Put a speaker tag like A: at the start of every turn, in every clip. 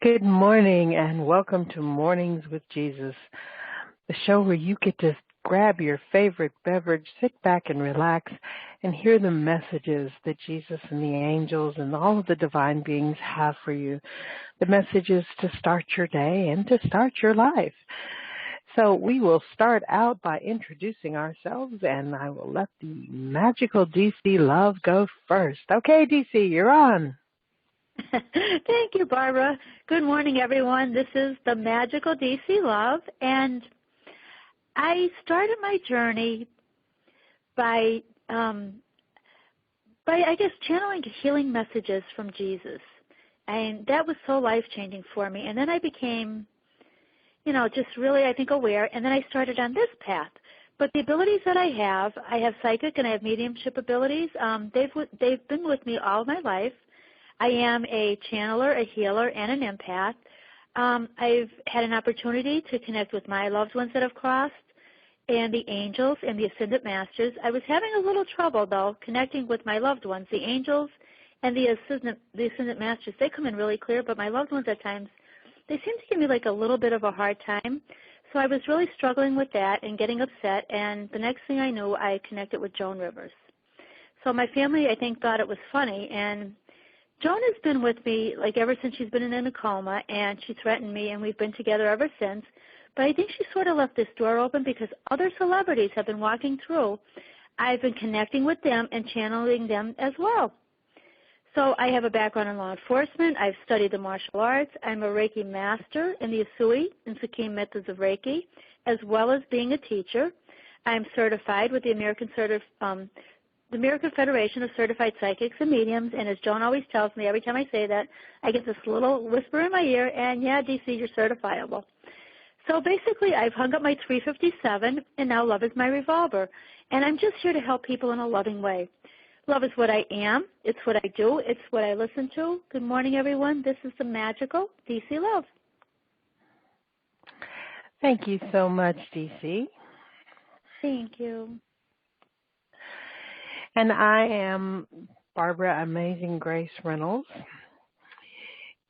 A: Good morning and welcome to Mornings with Jesus, the show where you get to grab your favorite beverage, sit back and relax, and hear the messages that Jesus and the angels and all of the divine beings have for you. The messages to start your day and to start your life. So we will start out by introducing ourselves, and I will let the magical DC Love go first. Okay, DC, you're on.
B: Thank you, Barbara. Good morning, everyone. This is the magical DC Love, and I started my journey by I guess, channeling healing messages from Jesus, and that was so life-changing for me. And then I became, just really, I think, aware, and then I started on this path. But the abilities that I have psychic and I have mediumship abilities. They've been with me all my life. I am a channeler, a healer, and an empath. I've had an opportunity to connect with my loved ones that have crossed and the angels and the ascended masters. I was having a little trouble, though, connecting with my loved ones. The angels and the ascended masters, they come in really clear, but my loved ones at times, they seem to give me like a little bit of a hard time. So I was really struggling with that and getting upset, and the next thing I knew, I connected with Joan Rivers. So my family, I think, thought it was funny, and Joan has been with me like ever since she's been in a coma, and she threatened me, and we've been together ever since. But I think she sort of left this door open because other celebrities have been walking through. I've been connecting with them and channeling them as well. So I have a background in law enforcement. I've studied the martial arts. I'm a Reiki master in the Usui and Sukim methods of Reiki, as well as being a teacher. I'm certified with the American Federation of Certified Psychics and Mediums, and as Joan always tells me, every time I say that, I get this little whisper in my ear, and yeah, DC, you're certifiable. So basically, I've hung up my 357, and now love is my revolver, and I'm just here to help people in a loving way. Love is what I am. It's what I do. It's what I listen to. Good morning, everyone. This is the magical DC Love.
A: Thank you so much, DC.
B: Thank you.
A: And I am Barbara Amazing Grace Reynolds,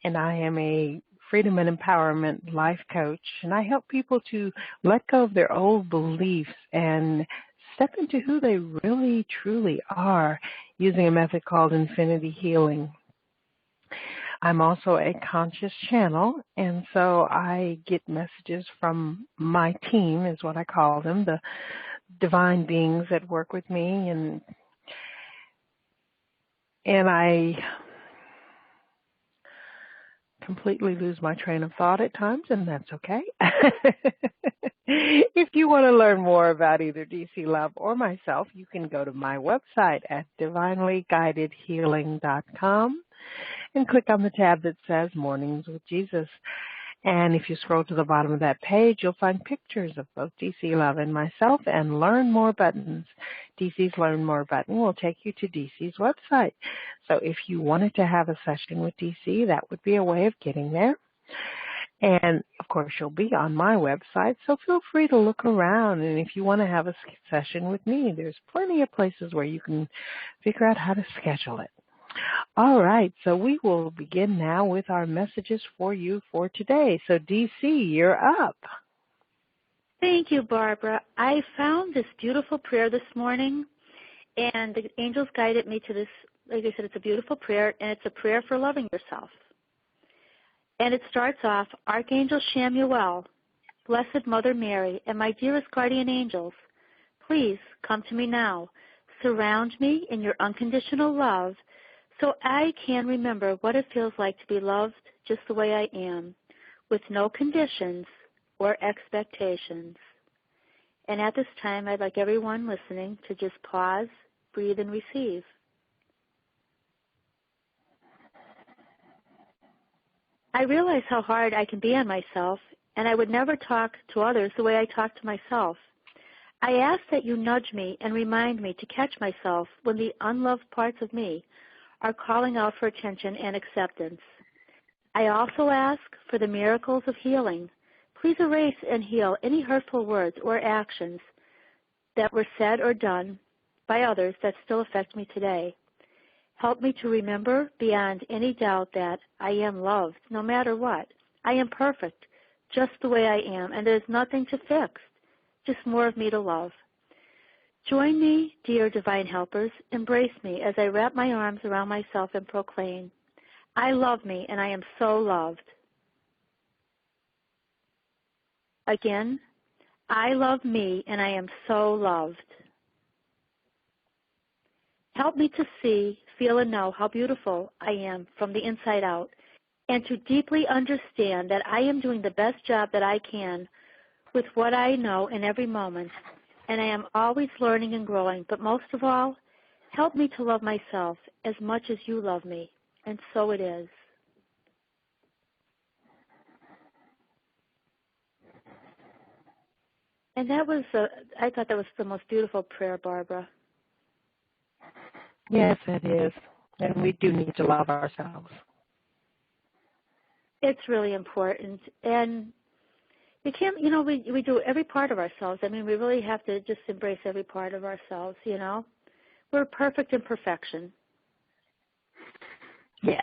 A: and I am a freedom and empowerment life coach, and I help people to let go of their old beliefs and step into who they really, truly are using a method called infinity healing. I'm also a conscious channel, and so I get messages from my team, is what I call them, the divine beings that work with me, and I completely lose my train of thought at times, and that's okay. If you want to learn more about either DC Love or myself, you can go to my website at divinelyguidedhealing.com and click on the tab that says Mornings with Jesus. And if you scroll to the bottom of that page, you'll find pictures of both DC Love and myself and Learn More buttons. DC's Learn More button will take you to DC's website. So if you wanted to have a session with DC, that would be a way of getting there. And, of course, you'll be on my website, so feel free to look around. And if you want to have a session with me, there's plenty of places where you can figure out how to schedule it. All right, so we will begin now with our messages for you for today. So, DC, you're up.
B: Thank you, Barbara. I found this beautiful prayer this morning, and the angels guided me to this. Like I said, it's a beautiful prayer, and it's a prayer for loving yourself. And it starts off, Archangel Chamuel, Blessed Mother Mary, and my dearest guardian angels, please come to me now. Surround me in your unconditional love so I can remember what it feels like to be loved just the way I am, with no conditions or expectations. And at this time, I'd like everyone listening to just pause, breathe, and receive. I realize how hard I can be on myself, and I would never talk to others the way I talk to myself. I ask that you nudge me and remind me to catch myself when the unloved parts of me are calling out for attention and acceptance. I also ask for the miracles of healing. Please erase and heal any hurtful words or actions that were said or done by others that still affect me today. Help me to remember beyond any doubt that I am loved no matter what. I am perfect just the way I am, and there's nothing to fix, just more of me to love. Join me, dear divine helpers. Embrace me as I wrap my arms around myself and proclaim, I love me and I am so loved. Again, I love me and I am so loved. Help me to see, feel, and know how beautiful I am from the inside out, and to deeply understand that I am doing the best job that I can with what I know in every moment, and I am always learning and growing. But most of all, help me to love myself as much as you love me, and so it is. And that was, I thought that was the most beautiful prayer, Barbara.
A: Yes, it is. And we do need to love ourselves.
B: It's really important. And you can't, we do every part of ourselves. I mean, we really have to just embrace every part of ourselves, We're perfect in perfection.
A: Yes.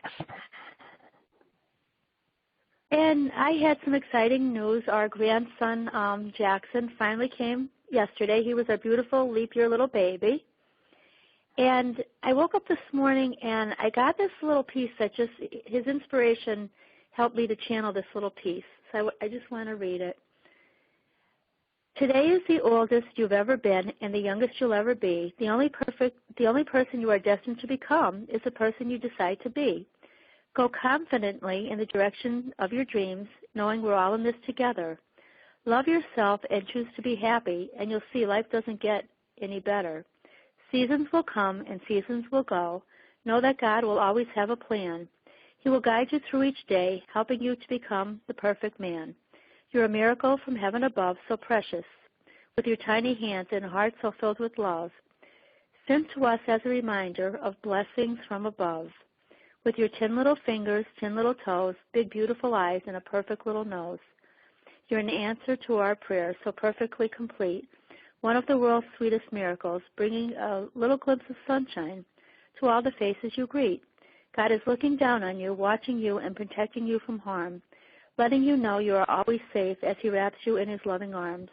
B: And I had some exciting news. Our grandson, Jackson, finally came yesterday. He was our beautiful leap year little baby. And I woke up this morning and I got this little piece that just, his inspiration helped me to channel this little piece. So I just want to read it. Today is the oldest you've ever been and the youngest you'll ever be. The only person you are destined to become is the person you decide to be. Go confidently in the direction of your dreams, knowing we're all in this together. Love yourself and choose to be happy, and you'll see life doesn't get any better. Seasons will come and seasons will go. Know that God will always have a plan. He will guide you through each day, helping you to become the perfect man. You're a miracle from heaven above, so precious, with your tiny hands and a heart so filled with love. Sent to us as a reminder of blessings from above. With your 10 little fingers, 10 little toes, big beautiful eyes, and a perfect little nose. You're an answer to our prayers, so perfectly complete. One of the world's sweetest miracles, bringing a little glimpse of sunshine to all the faces you greet. God is looking down on you, watching you, and protecting you from harm, letting you know you are always safe as He wraps you in His loving arms.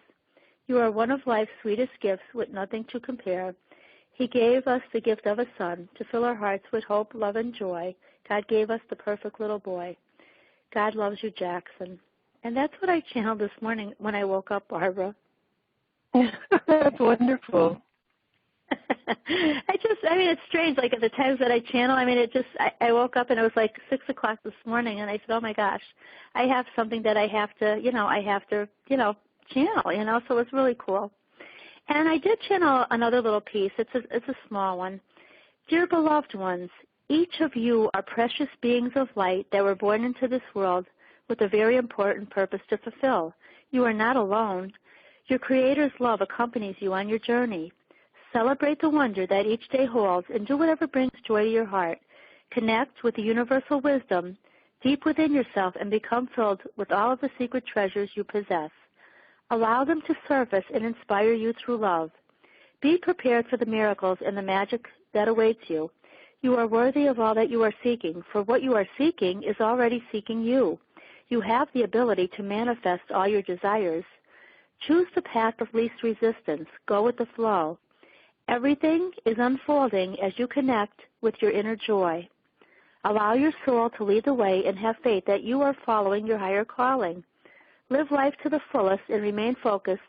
B: You are one of life's sweetest gifts with nothing to compare. He gave us the gift of a son to fill our hearts with hope, love, and joy. God gave us the perfect little boy. God loves you, Jackson. And that's what I channeled this morning when I woke up, Barbara.
A: That's wonderful.
B: It's strange. Like at the times that I channel, I woke up and it was like 6 o'clock this morning, and I said, oh my gosh, I have something that I have to channel, so it's really cool. And I did channel another little piece. It's a small one. Dear beloved ones, each of you are precious beings of light that were born into this world with a very important purpose to fulfill. You are not alone. Your Creator's love accompanies you on your journey. Celebrate the wonder that each day holds and do whatever brings joy to your heart. Connect with the universal wisdom deep within yourself and become filled with all of the secret treasures you possess. Allow them to surface and inspire you through love. Be prepared for the miracles and the magic that awaits you. You are worthy of all that you are seeking, for what you are seeking is already seeking you. You have the ability to manifest all your desires. Choose the path of least resistance. Go with the flow. Everything is unfolding as you connect with your inner joy. Allow your soul to lead the way and have faith that you are following your higher calling. Live life to the fullest and remain focused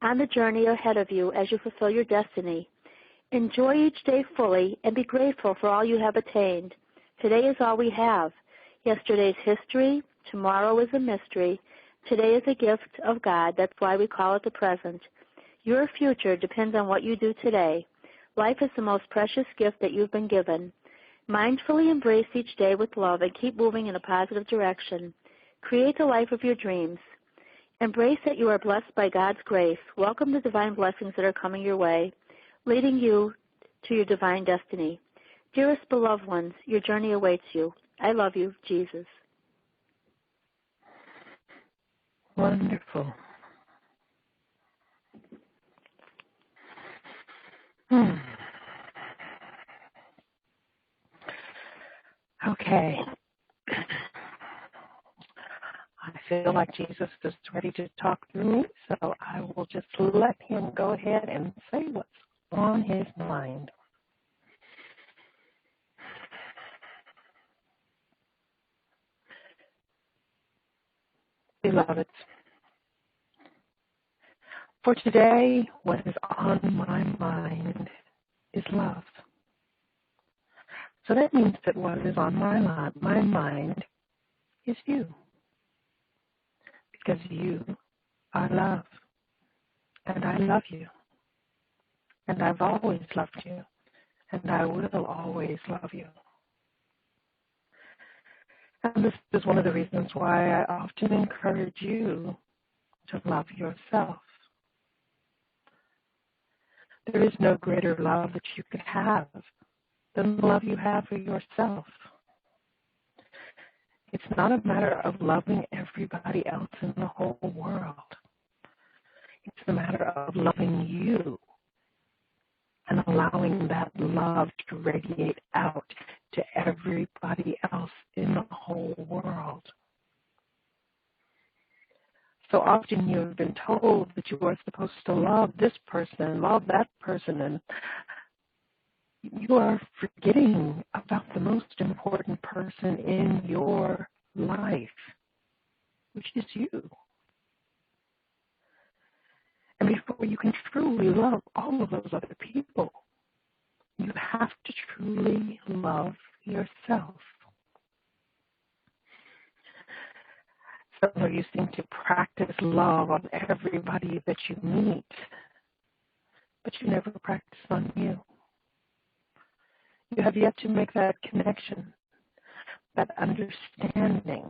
B: on the journey ahead of you as you fulfill your destiny. Enjoy each day fully and be grateful for all you have attained. Today is all we have. Yesterday's history, tomorrow is a mystery. Today is a gift of God. That's why we call it the present. Your future depends on what you do today. Life is the most precious gift that you've been given. Mindfully embrace each day with love and keep moving in a positive direction. Create the life of your dreams. Embrace that you are blessed by God's grace. Welcome the divine blessings that are coming your way, leading you to your divine destiny. Dearest beloved ones, your journey awaits you. I love you, Jesus.
A: Wonderful. Okay. I feel like Jesus is ready to talk through me, so I will just let him go ahead and say what's on his mind. Beloveds, for today, what is on my mind is love. So that means that what is on my mind is you, because you are love, and I love you, and I've always loved you, and I will always love you. And this is one of the reasons why I often encourage you to love yourself. There is no greater love that you could have than the love you have for yourself. It's not a matter of loving everybody else in the whole world. It's a matter of loving you and allowing that love to radiate out to everybody else in the whole world. So often you have been told that you are supposed to love this person, love that person, and you are forgetting about the most important person in your life, which is you. And before you can truly love all of those other people, you have to truly love yourself. Some of you seem to practice love on everybody that you meet, but you never practice on you. You have yet to make that connection, that understanding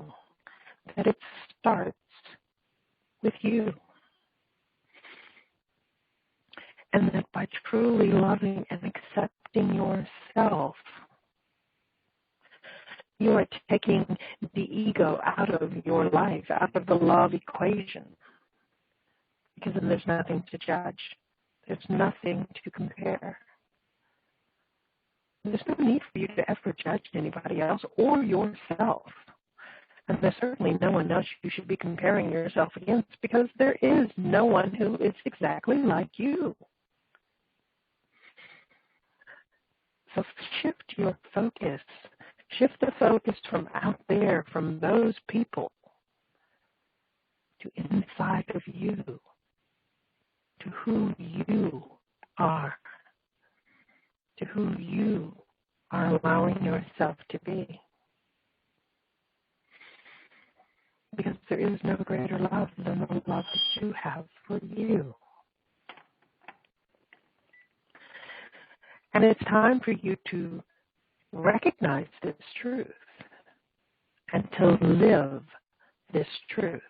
A: that it starts with you. And that by truly loving and accepting yourself, you are taking the ego out of your life, out of the love equation. Because then there's nothing to judge. There's nothing to compare. There's no need for you to ever judge anybody else or yourself. And there's certainly no one else you should be comparing yourself against, because there is no one who is exactly like you. So shift your focus. Shift the focus from out there, from those people, to inside of you, to who you are, to who you are allowing yourself to be. Because there is no greater love than the love that you have for you. And it's time for you to recognize this truth and to live this truth.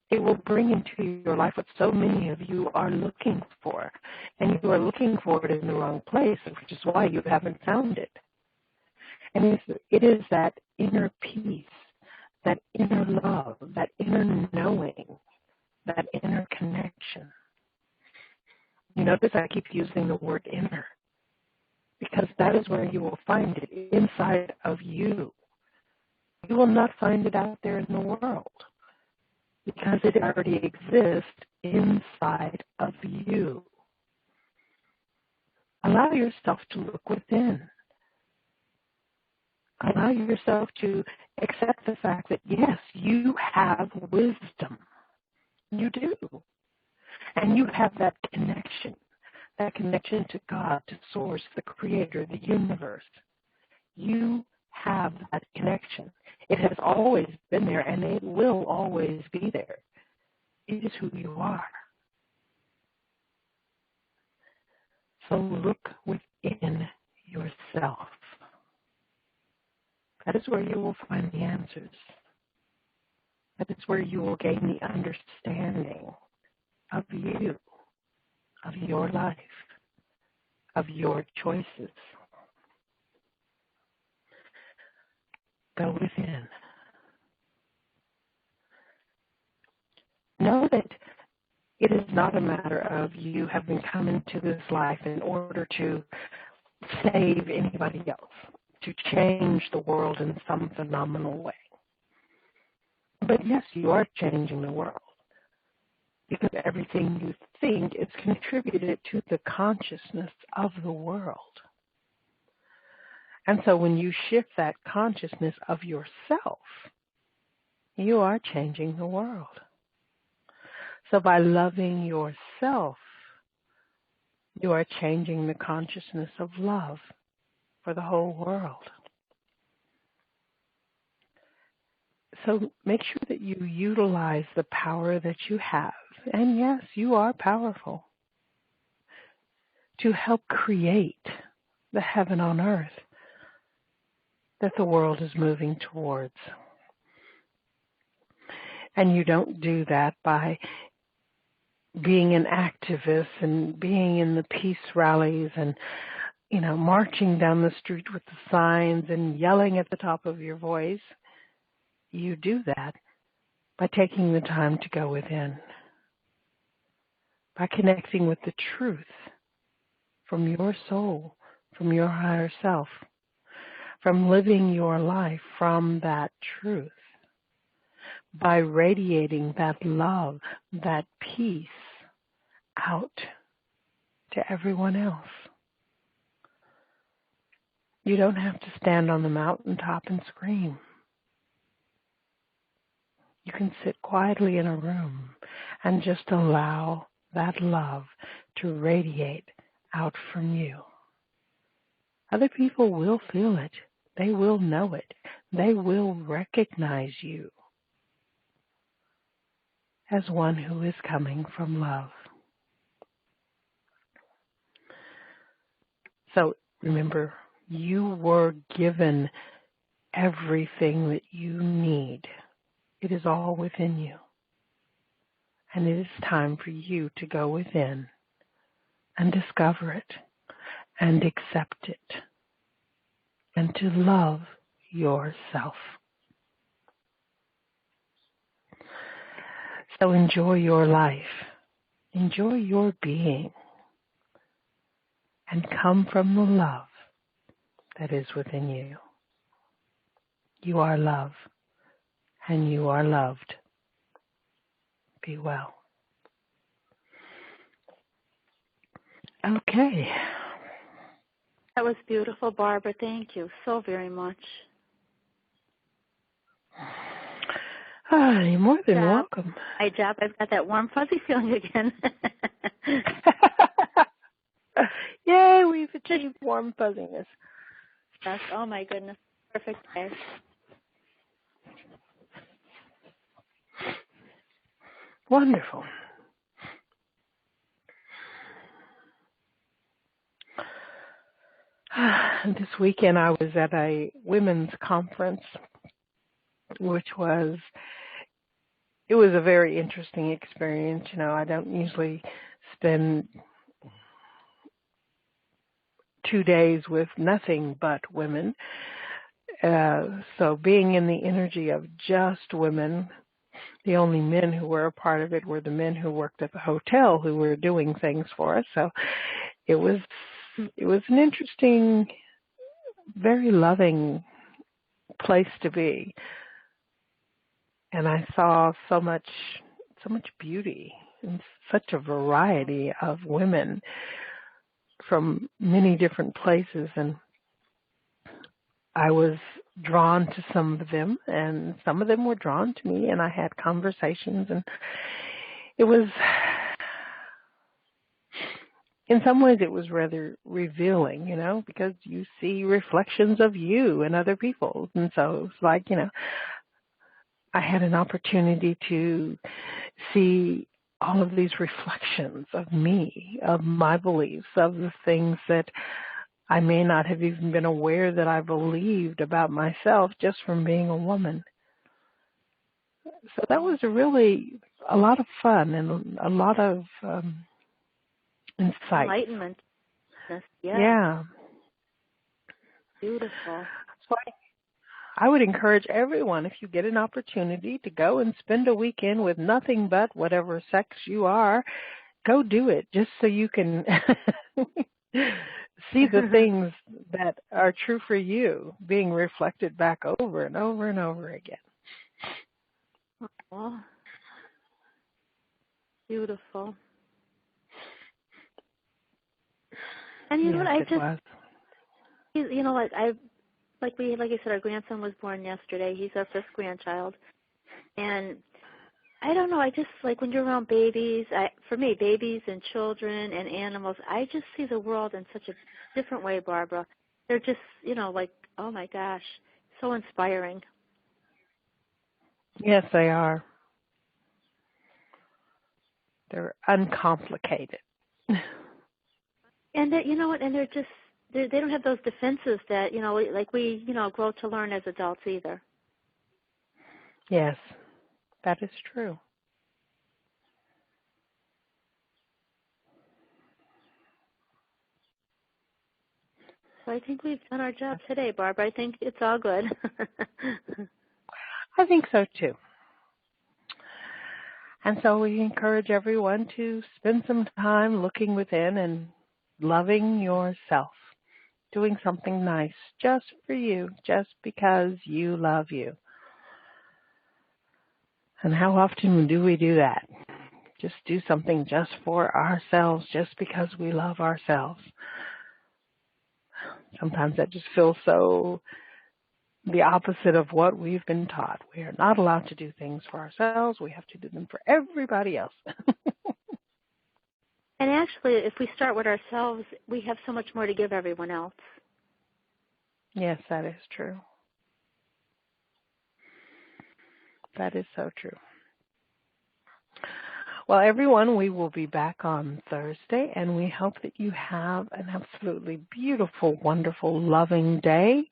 A: It will bring into your life what so many of you are looking for. And you are looking for it in the wrong place, which is why you haven't found it. And it is that inner peace, that inner love, that inner knowing, that inner connection. You notice I keep using the word inner, because that is where you will find it, inside of you. You will not find it out there in the world, because it already exists inside of you. Allow yourself to look within. Allow yourself to accept the fact that, yes, you have wisdom. You do. And you have that connection to God, to Source, the Creator, the universe. You have that connection. It has always been there, and it will always be there. It is who you are. So look within yourself. That is where you will find the answers. That is where you will gain the understanding of you, of your life, of your choices. Go within. Know that it is not a matter of you having come into this life in order to save anybody else, to change the world in some phenomenal way. But yes, you are changing the world, because everything you think is contributed to the consciousness of the world. And so when you shift that consciousness of yourself, you are changing the world. So by loving yourself, you are changing the consciousness of love for the whole world. So make sure that you utilize the power that you have. And yes, you are powerful to help create the heaven on earth that the world is moving towards. And you don't do that by being an activist and being in the peace rallies and, marching down the street with the signs and yelling at the top of your voice. You do that by taking the time to go within, by connecting with the truth from your soul, from your higher self, from living your life from that truth, by radiating that love, that peace out to everyone else. You don't have to stand on the mountaintop and scream. You can sit quietly in a room and just allow that love to radiate out from you. Other people will feel it. They will know it. They will recognize you as one who is coming from love. So remember, you were given everything that you need. It is all within you. And it is time for you to go within and discover it and accept it and to love yourself. So enjoy your life. Enjoy your being. And come from the love that is within you. You are love, and you are loved. Be well. Okay.
B: That was beautiful, Barbara. Thank you so very much.
A: You're more than welcome.
B: Hi, Job. I've got that warm, fuzzy feeling again.
A: Yay, we've achieved warm fuzziness.
B: Yes. Oh, my goodness. Perfect day.
A: Wonderful. This weekend I was at a women's conference, which was a very interesting experience. I don't usually spend 2 days with nothing but women. So being in the energy of just women, the only men who were a part of it were the men who worked at the hotel who were doing things for us. So it was an interesting, very loving place to be. And I saw so much beauty and such a variety of women from many different places, and I was drawn to some of them, and some of them were drawn to me, and I had conversations, and it was, in some ways it was rather revealing, because you see reflections of you and other people, and so it's like, I had an opportunity to see all of these reflections of me, of my beliefs, of the things that I may not have even been aware that I believed about myself just from being a woman. So that was really a lot of fun and a lot of insight.
B: Enlightenment.
A: Yeah.
B: Beautiful.
A: So I would encourage everyone, if you get an opportunity to go and spend a weekend with nothing but whatever sex you are, go do it just so you can see the things that are true for you being reflected back over and over and over again.
B: Oh, beautiful. And you know
A: Yes,
B: what? I
A: it
B: just,
A: was.
B: you know what? Like I said, our grandson was born yesterday. He's our first grandchild, and I don't know. I just like when you're around babies. For me, babies and children and animals, I just see the world in such a different way, Barbara. They're just, like, oh my gosh, so inspiring.
A: Yes, they are. They're uncomplicated.
B: And that, you know what? And they're just they don't have those defenses that like we grow to learn as adults either.
A: Yes, that is true.
B: So I think we've done our job today, Barbara. I think it's all good.
A: I think so too. And so we encourage everyone to spend some time looking within and loving yourself, doing something nice just for you, just because you love you. And how often do we do that? Just do something just for ourselves, just because we love ourselves. Sometimes that just feels so the opposite of what we've been taught. We are not allowed to do things for ourselves. We have to do them for everybody else.
B: And actually, if we start with ourselves, we have so much more to give everyone else.
A: Yes, that is true. That is so true. Well, everyone, we will be back on Thursday, and we hope that you have an absolutely beautiful, wonderful, loving day.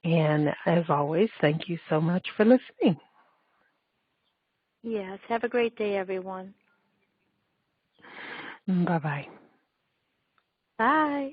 A: And as always, thank you so much for listening.
B: Yes. Have a great day, everyone.
A: Bye-bye.
B: Bye.